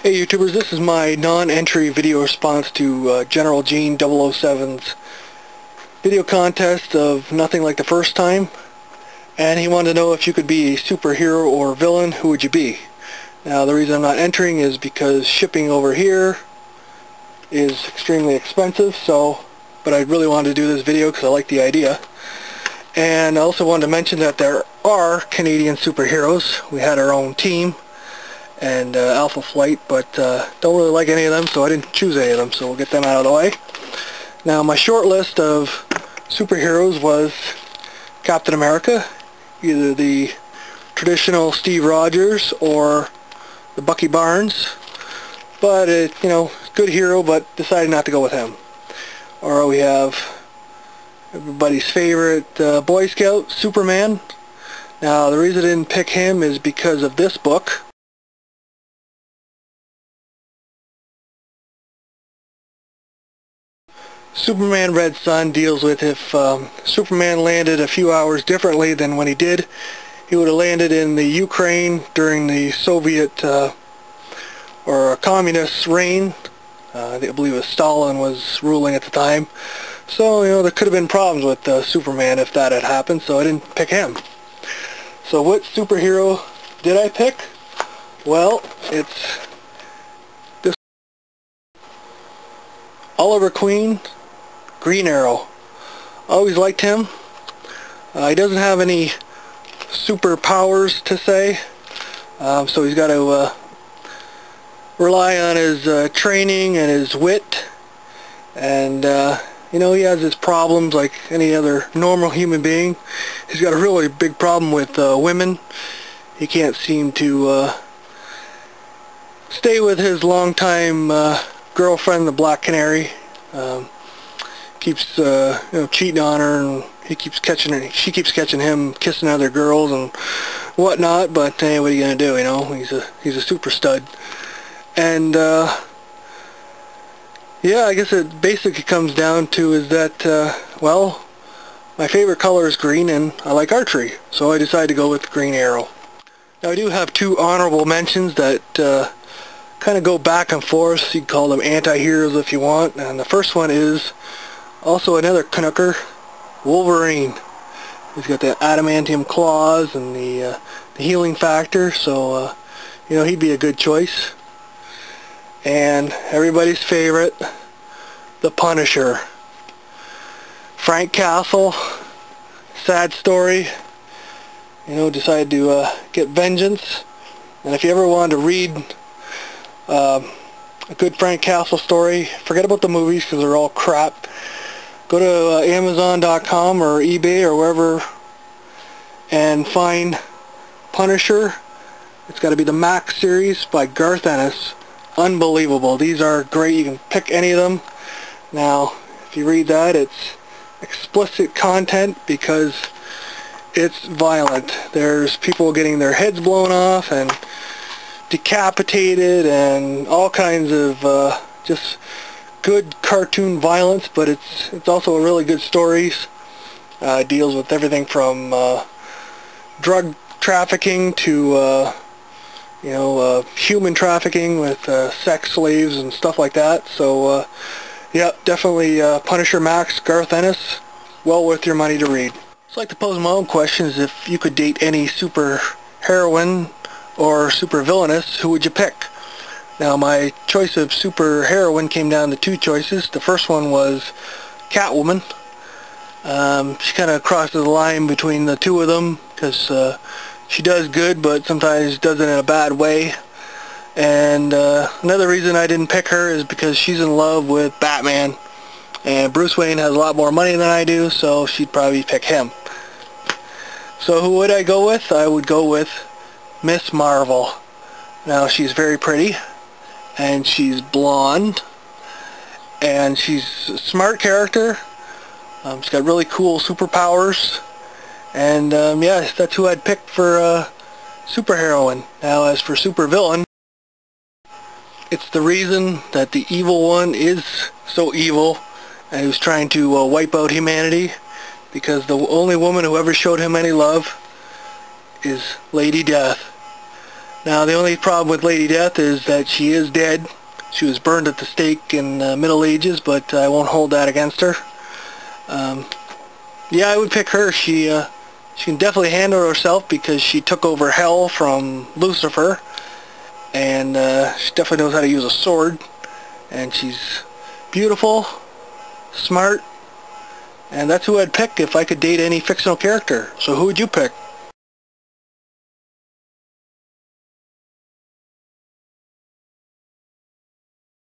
Hey YouTubers, this is my non-entry video response to generalgene007's video contest of Nothing Like the First Time, and he wanted to know if you could be a superhero or villain, who would you be? Now the reason I'm not entering is because shipping over here is extremely expensive, but I really wanted to do this video because I like the idea. And I also wanted to mention that there are Canadian superheroes. We had our own team and Alpha Flight, but don't really like any of them, so I didn't choose any of them, so we'll get them out of the way. Now my short list of superheroes was Captain America, either the traditional Steve Rogers or the Bucky Barnes, but good hero, but decided not to go with him. Or we have everybody's favorite Boy Scout, Superman. Now the reason I didn't pick him is because of this book. Superman Red Sun deals with if Superman landed a few hours differently than when he did, he would have landed in the Ukraine during the Soviet or communist reign. I believe it was Stalin was ruling at the time. So, there could have been problems with Superman if that had happened, so I didn't pick him. So what superhero did I pick? Well, it's this Oliver Queen, Green Arrow. Always liked him. He doesn't have any superpowers to say, so he's got to rely on his training and his wit, and he has his problems like any other normal human being. He's got a really big problem with women. He can't seem to stay with his longtime girlfriend, the Black Canary. Keeps cheating on her, and she keeps catching him kissing other girls and whatnot. But hey, what are you gonna do? He's a super stud. And yeah, I guess it basically comes down to is that well, my favorite color is green, and I like archery, so I decided to go with Green Arrow. Now I do have two honorable mentions that kind of go back and forth. You can call them anti-heroes if you want, and the first one is also another Canucker, Wolverine. He's got the adamantium claws and the healing factor, so he'd be a good choice. And everybody's favorite, the Punisher, Frank Castle. Sad story. Decided to get vengeance. And if you ever wanted to read a good Frank Castle story, forget about the movies because they're all crap. Go to Amazon.com or eBay or wherever and find Punisher. It's got to be the Max series by Garth Ennis. Unbelievable. These are great. You can pick any of them. Now, if you read that, it's explicit content because it's violent. There's people getting their heads blown off and decapitated and all kinds of just good cartoon violence, but it's also a really good stories. It deals with everything from drug trafficking to human trafficking with sex slaves and stuff like that. So yeah, definitely Punisher Max, Garth Ennis, well worth your money to read. I'd like to pose my own questions. If you could date any super heroine or super villainess, who would you pick? Now my choice of super heroine came down to two choices. The first one was Catwoman. She kind of crosses the line between the two of them because she does good, but sometimes does it in a bad way. And another reason I didn't pick her is because she's in love with Batman, and Bruce Wayne has a lot more money than I do, so she'd probably pick him. So who would I go with? I would go with Miss Marvel. Now she's very pretty, and she's blonde, and she's a smart character. She's got really cool superpowers, and yeah, that's who I'd pick for superheroine. Now as for supervillain, it's the reason that the evil one is so evil and who's trying to wipe out humanity, because the only woman who ever showed him any love is Lady Death. Now the only problem with Lady Death is that she is dead. She was burned at the stake in the Middle Ages, but I won't hold that against her. Yeah, I would pick her. She can definitely handle herself because she took over hell from Lucifer, and she definitely knows how to use a sword, and she's beautiful, smart, and that's who I'd pick if I could date any fictional character. So who would you pick?